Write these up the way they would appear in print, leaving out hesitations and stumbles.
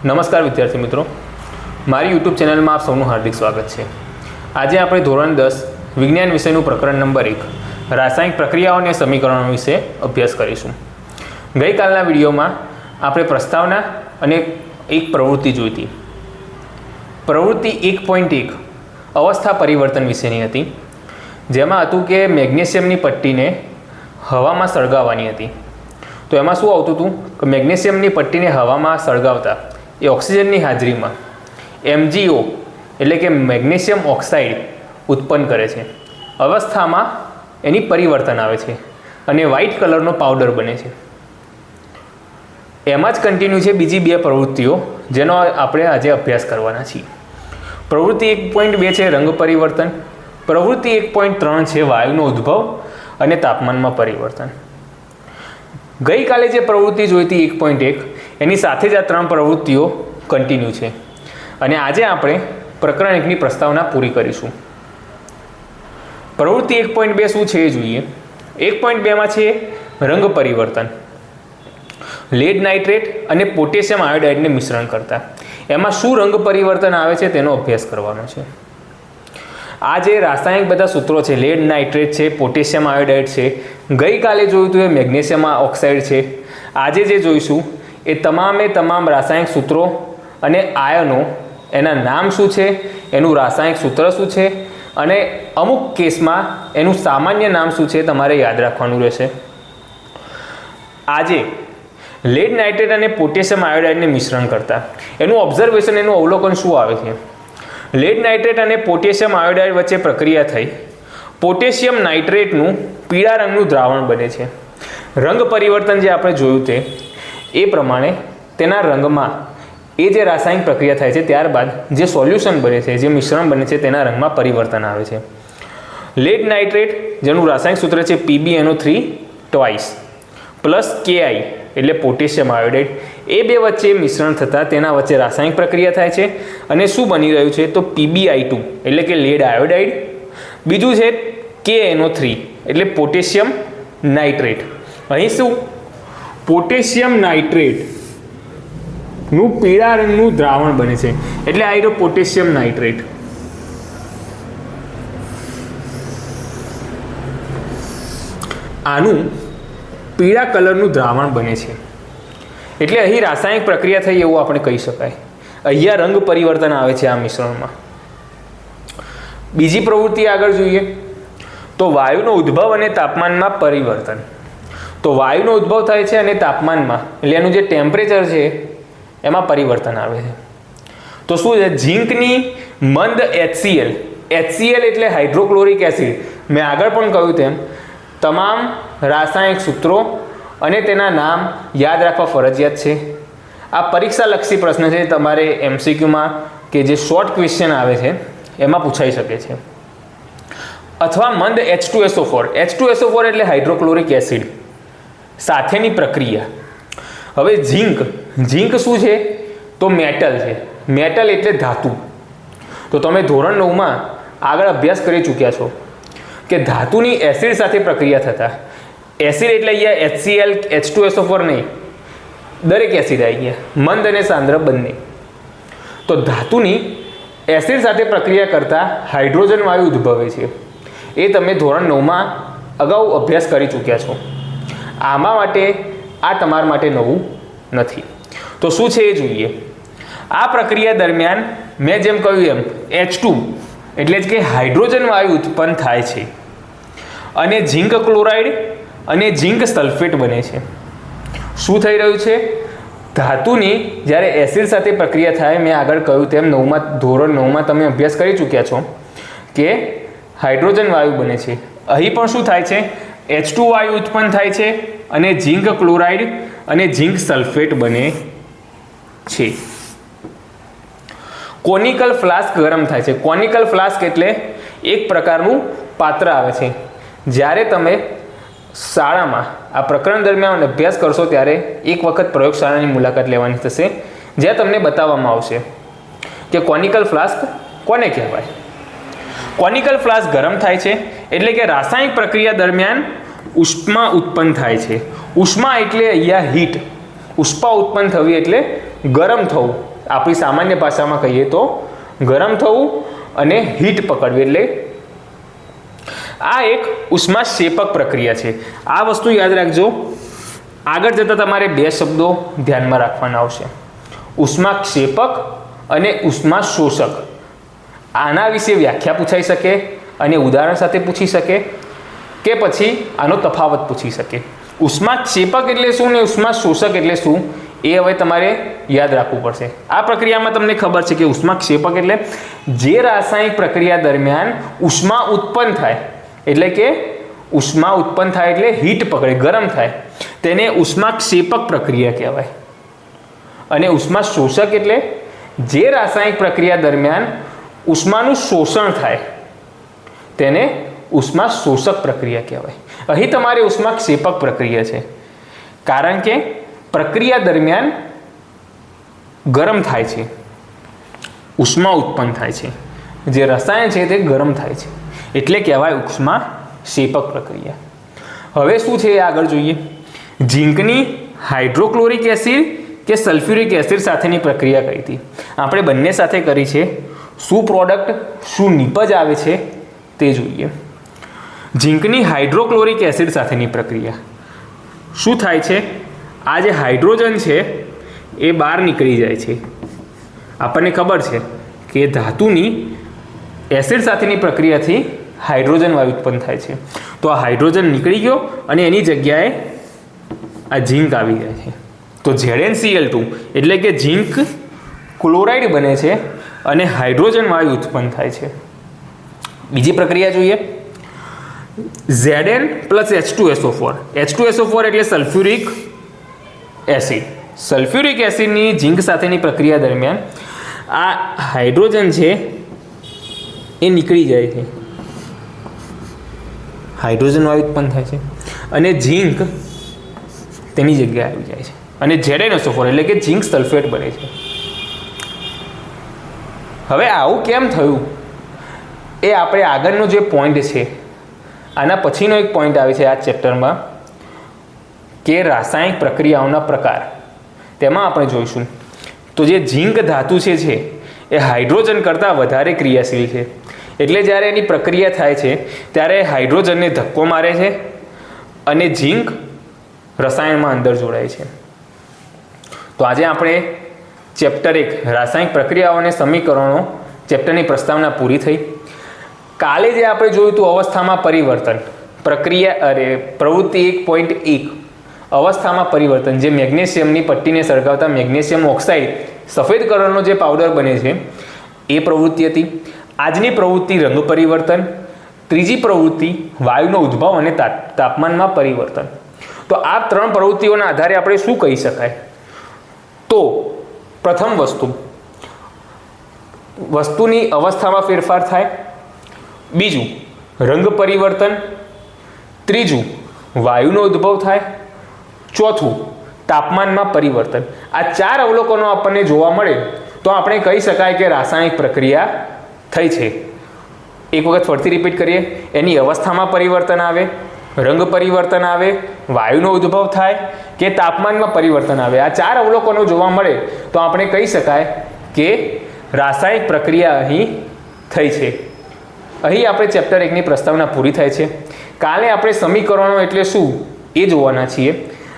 નમસ્કાર વિદ્યાર્થી મિત્રો, મારી યુટ્યુબ ચેનલમાં આપ સૌનું હાર્દિક સ્વાગત છે। આજે આપણે ધોરણ 10 વિજ્ઞાન વિષયનું પ્રકરણ નંબર 1 રાસાયણિક પ્રક્રિયાઓ અને સમીકરણો વિશે અભ્યાસ કરીશું। ગઈકાલના વિડીયોમાં આપણે પ્રસ્તાવના અને એક પ્રવૃત્તિ જોઈ હતી। પ્રવૃત્તિ 1.1 અવસ્થા પરિવર્તન વિશેની હતી, જેમાં હતું કે મેગ્નેશિયમની પટ્ટીને હવામાં સળગાવવાની હતી। તો એમાં શું આવતું હતું કે મેગ્નેશિયમની પટ્ટીને હવામાં સળગાવતા એ ઓક્સિજનની હાજરીમાં MgO એટલે કે મેગ્નેશિયમ ઓક્સાઇડ ઉત્પન્ન કરે છે। અવસ્થામાં એની પરિવર્તન આવે છે અને વ્હાઇટ કલરનો પાવડર બને છે। એમાં જ કન્ટિન્યુ છે બીજી બે પ્રવૃત્તિઓ, જેનો આપણે આજે અભ્યાસ કરવાના છીએ। પ્રવૃત્તિ 1.2 છે રંગ પરિવર્તન, પ્રવૃત્તિ 1.3 છે વાયુનો ઉદ્ભવ અને તાપમાનમાં પરિવર્તન। ગઈકાલે જે પ્રવૃત્તિ જોઈ હતી 1.1 એની સાથે જ આ ત્રણ પ્રવૃત્તિઓ કન્ટિન્યુ છે અને આજે આપણે પ્રકરણ 1ની પ્રસ્તાવના પૂરી કરીશું। પ્રવૃત્તિ 1.2 શું છે એ જોઈએ। 1.2માં છે રંગ પરિવર્તન, લેડ નાઇટ્રેટ અને પોટેશિયમ આયોડાઇડને મિશ્રણ કરતા એમાં શું રંગ પરિવર્તન આવે છે તેનો અભ્યાસ કરવાનો છે। આ જે રાસાયણિક બધા સૂત્રો છે, લેડ નાઇટ્રેટ છે, પોટેશિયમ આયોડાઇડ છે, ગઈકાલે જોયું હતું એ મેગ્નેશિયમ ઓક્સાઇડ છે, આજે જે જોઈશું એ તમામે તમામ રાસાયણિક સૂત્રો અને આયનો, એના નામ શું છે, એનું રાસાયણિક સૂત્ર શું છે અને અમુક કેસમાં એનું સામાન્ય નામ શું છે તમારે યાદ રાખવાનું રહેશે। આજે લેડ નાઇટ્રેટ અને પોટેશિયમ આયોડાઇડને મિશ્રણ કરતા એનું ઓબ્ઝર્વેશન, એનું અવલોકન શું આવે છે। લેડ નાઇટ્રેટ અને પોટેશિયમ આયોડાઇડ વચ્ચે પ્રક્રિયા થઈ પોટેશિયમ નાઇટ્રેટનું પીળા રંગનું દ્રાવણ બને છે। રંગ પરિવર્તન જે આપણે જોયું તે એ પ્રમાણે તેના રંગમાં એ જે રાસાયણિક પ્રક્રિયા થાય છે ત્યારબાદ જે સોલ્યુશન બને છે, જે મિશ્રણ બને છે તેના રંગમાં પરિવર્તન આવે છે। લેડ નાઇટ્રેટ જેનું રાસાયણિક સૂત્ર છે PbNO3 ટ્વાઇસ પ્લસ Ki એટલે પોટેશિયમ આયોડાઇડ, એ બે વચ્ચે મિશ્રણ થતાં તેના વચ્ચે રાસાયણિક પ્રક્રિયા થાય છે અને શું બની રહ્યું છે તો PbI2 એટલે કે લેડ આયોડાઇડ, બીજું છે KNO3 એટલે પોટેશિયમ નાઇટ્રેટ। અહીં શું પોટેશિયમ નાઇટ્રેટ નું પીળા રંગનું દ્રાવણ બને છે એટલે આ રહ્યો પોટેશિયમ નાઇટ્રેટ। આનું પીળા કલરનું દ્રાવણ બને છે એટલે અહીં રાસાયણિક પ્રક્રિયા થઈ એવું આપણે કહી શકાય। અહીંયા રંગ પરિવર્તન આવે છે આ મિશ્રણમાં। બીજી પ્રવૃત્તિ આગળ જોઈએ તો વાયુનો ઉદ્ભવ અને તાપમાનમાં પરિવર્તન। તો વાયુનો ઉદ્ભવ થાય છે અને તાપમાનમાં એટલે એનું જે ટેમ્પરેચર છે એમાં પરિવર્તન આવે છે। તો શું છે, ઝીંકની મંદ HCl એટલે હાઇડ્રોક્લોરિક એસિડ, મેં આગળ પણ કહ્યું તેમ તમામ રાસાયણિક સૂત્રો અને તેના નામ યાદ રાખવા ફરજિયાત છે। આ પરીક્ષાલક્ષી પ્રશ્ન છે, તમારે MCQમાં કે જે શોર્ટ ક્વેશ્ચન આવે છે એમાં પૂછાઈ શકે છે। અથવા મંદ H2SO4 એટલે હાઇડ્રોક્લોરિક એસિડ સાથેની પ્રક્રિયા। હવે ઝીંક શું છે તો મેટલ છે, મેટલ એટલે ધાતુ। તો તમે ધોરણ 9માં આગળ અભ્યાસ કરી ચૂક્યા છો કે ધાતુની એસિડ સાથે પ્રક્રિયા થતાં, એસિડ એટલે અહીંયા HCl H2SO4 નહીં, દરેક એસિડ આવી ગયા, મંદ અને સાંદ્ર બંને। તો ધાતુની એસિડ સાથે પ્રક્રિયા કરતા હાઇડ્રોજન વાયુ ઉદ્ભવે છે, એ તમે ધોરણ 9માં અગાઉ અભ્યાસ કરી ચૂક્યા છો। આમાં માટે આ તમારા માટે નવું નથી। તો શું છે એ જોઈએ। આ પ્રક્રિયા દરમિયાન મેં જેમ કહ્યું એમ H2 એટલે જ કે હાઇડ્રોજન વાયુ ઉત્પન્ન થાય છે અને ઝિંક ક્લોરાઇડ અને ઝિંક સલ્ફેટ બને છે। શું થઈ રહ્યું છે, ધાતુની જ્યારે એસિડ સાથે પ્રક્રિયા થાય, મેં આગળ કહ્યું તેમ ધોરણ 9માં તમે અભ્યાસ કરી ચૂક્યા છો કે હાઇડ્રોજન વાયુ બને છે। અહીં પણ શું થાય છે, H2 વાયુ ઉત્પન્ન થાય છે અને ઝિંક ક્લોરાઇડ અને ઝિંક સલ્ફેટ બને છે। કોનિકલ ફ્લાસ્ક ગરમ થાય છે। કોનિકલ ફ્લાસ્ક એટલે એક પ્રકારનું પાત્ર આવે છે। જ્યારે તમે શાળામાં આ પ્રકરણ દરમિયાન અભ્યાસ કરશો ત્યારે એક વખત પ્રયોગશાળાની મુલાકાત લેવાની થશે, જ્યાં તમને બતાવવામાં આવશે કે કોનિકલ ફ્લાસ્ક કોને કહેવાય। કોનિકલ ફ્લાસ્ક ગરમ થાય છે એટલે કે રાસાયણિક પ્રક્રિયા દરમિયાન ઉષ્મા ઉત્પન્ન થાય છે। ઉષ્મા એટલે અહીંયા હીટ, ઉષ્મા ઉત્પન્ન થવી એટલે ગરમ થવું, આપણી સામાન્ય ભાષામાં કહીએ તો ગરમ થવું અને હીટ પકડવી, એટલે આ એક ઉષ્માક્ષેપક પ્રક્રિયા છે. આ વસ્તુ યાદ રાખજો. આગળ જતાં તમારે બે શબ્દો ધ્યાનમાં રાખવાના આવશે, ઉષ્માક્ષેપક અને ઉષ્માશોષક. આના વિશે વ્યાખ્યા પૂછાઈ શકે અને ઉદાહરણ સાથે પૂછી શકે કે પછી આનો તફાવત પૂછી શકે. ઉષ્માક્ષેપક એટલે શું ને ઉષ્માશોષક એટલે શું એ હવે તમારે યાદ રાખવું પડશે. આ પ્રક્રિયામાં તમને ખબર છે કે ઉષ્માક્ષેપક એટલે જે રાસાયણિક પ્રક્રિયા દરમિયાન ઉષ્મા ઉત્પન્ન થાય, એટલે કે ઉષ્મા ઉત્પન્ન થાય એટલે હીટ પકડે, ગરમ થાય, તેને ઉષ્માક્ષેપક પ્રક્રિયા કહેવાય. અને ઉષ્માશોષક એટલે જે રાસાયણિક પ્રક્રિયા દરમિયાન ઉષ્માનું શોષણ થાય તેને ઉષ્માશોષક પ્રક્રિયા કહેવાય. અહીં તમારે ઉષ્માક્ષેપક પ્રક્રિયા છે કારણ કે પ્રક્રિયા દરમિયાન ગરમ થાય છે, ઉષ્મા ઉત્પન્ન થાય છે, જે રસાયણ છે તે ગરમ થાય છે, એટલે કહેવાય ઉષ્માક્ષેપક પ્રક્રિયા. હવે શું છે એ આગળ જોઈએ. ઝીંકની હાઇડ્રોક્લોરિક એસિડ કે સલ્ફ્યુરિક એસિડ સાથેની પ્રક્રિયા કરી હતી. આપણે બંને સાથે કરી છે. શું પ્રોડક્ટ, શું નીપજ આવે છે તે જોઈએ. ઝીંકની હાઇડ્રોક્લોરિક એસિડ સાથેની પ્રક્રિયા શું થાય છે? આ જે હાઇડ્રોજન છે એ બહાર નીકળી જાય છે. આપણને ખબર છે કે ધાતુની એસિડ સાથેની પ્રક્રિયાથી હાઇડ્રોજન વાયુ ઉત્પન્ન થાય છે. તો આ હાઇડ્રોજન નીકળી ગયો અને એની જગ્યાએ આ ઝીંક આવી જાય છે. તો ZnCl2 એટલે કે ઝીંક ક્લોરાઇડ બને છે અને હાઇડ્રોજન વાયુ ઉત્પન્ન થાય છે. બીજી પ્રક્રિયા જોઈએ. Zn plus H2SO4. H2SO4 એટલે સલ્ફ્યુરિક એસિડ. સલ્ફ્યુરિક એસિડની ઝીંક સાથેની પ્રક્રિયા દરમિયાન આ હાઇડ્રોજન છે એ નીકળી જાય છે, હાઇડ્રોજન વાયુ ઉત્પન્ન થાય છે અને ઝીંક તેની જગ્યાએ આવી જાય છે અને ZnSO4 એટલે કે ઝીંક સલ્ફેટ બને છે. હવે આવું કેમ થયું એ આપણે આગળનો જે પોઈન્ટ છે આના પછીનો એક પોઈન્ટ આવે છે આ ચેપ્ટરમાં કે રાસાયણિક પ્રક્રિયાઓના પ્રકાર, તેમાં આપણે જોઈશું. તો જે ઝીંક ધાતુ છે એ હાઇડ્રોજન કરતાં વધારે ક્રિયાશીલ છે, એટલે જ્યારે એની પ્રક્રિયા થાય છે ત્યારે હાઇડ્રોજનને ધક્કો મારે છે અને ઝીંક રસાયણમાં અંદર જોડાય છે. તો આજે આપણે ચેપ્ટર 1 રાસાયણિક પ્રક્રિયાઓ અને સમીકરણો ચેપ્ટરની પ્રસ્તાવના પૂરી થઈ. કાલે જે આપણે જોયું હતું અવસ્થામાં પરિવર્તન, પ્રવૃત્તિ 1.1 અવસ્થામાં પરિવર્તન, જે મેગ્નેશિયમની પટ્ટીને સળગાવતા મેગ્નેશિયમ ઓક્સાઇડ સફેદ કલરનો જે પાવડર બને છે એ પ્રવૃત્તિ હતી. આજની પ્રવૃત્તિ રંગ પરિવર્તન. ત્રીજી પ્રવૃત્તિ વાયુનો ઉદ્ભવ અને તાપમાનમાં પરિવર્તન. તો આ 3 પ્રવૃત્તિઓના આધારે આપણે શું કહી શકાય? તો પ્રથમ વસ્તુની અવસ્થામાં ફેરફાર થાય. બીજું રંગ પરિવર્તન. ત્રીજું વાયુનો ઉદ્ભવ થાય. ચોથું તાપમાનમાં પરિવર્તન. આ 4 અવલોકનો આપણને જોવા મળે તો આપણે કહી શકાય કે રાસાયણિક પ્રક્રિયા થઈ છે. એક વખત ફરીથી રિપીટ કરીએ. એની અવસ્થામાં પરિવર્તન આવે, રંગ પરિવર્તન આવે, વાયુનો ઉદ્ભવ થાય કે તાપમાનમાં પરિવર્તન આવે. આ 4 અવલોકનો જોવા મળે તો આપણે કહી શકાય કે રાસાયણિક પ્રક્રિયા અહીં થઈ છે. અહીં આપણે ચેપ્ટર 1ની પ્રસ્તાવના પૂરી થાય છે. કાલે આપણે સમીકરણો એટલે શું એ જોવાના છીએ.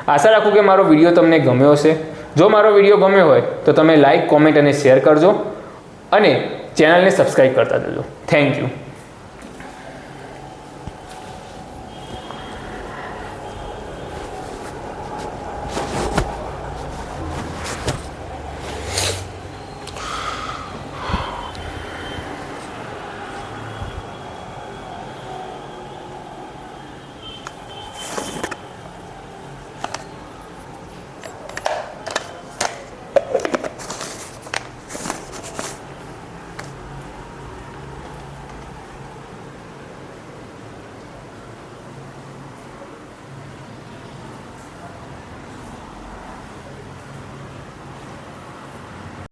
આશા રાખું કે મારો વિડીયો તમને ગમ્યો હશે. જો મારો વિડીયો ગમ્યો હોય તો તમે લાઈક, કોમેન્ટ અને શેર કરજો અને ચેનલને સબસ્ક્રાઈબ કરતા જજો. Thank you.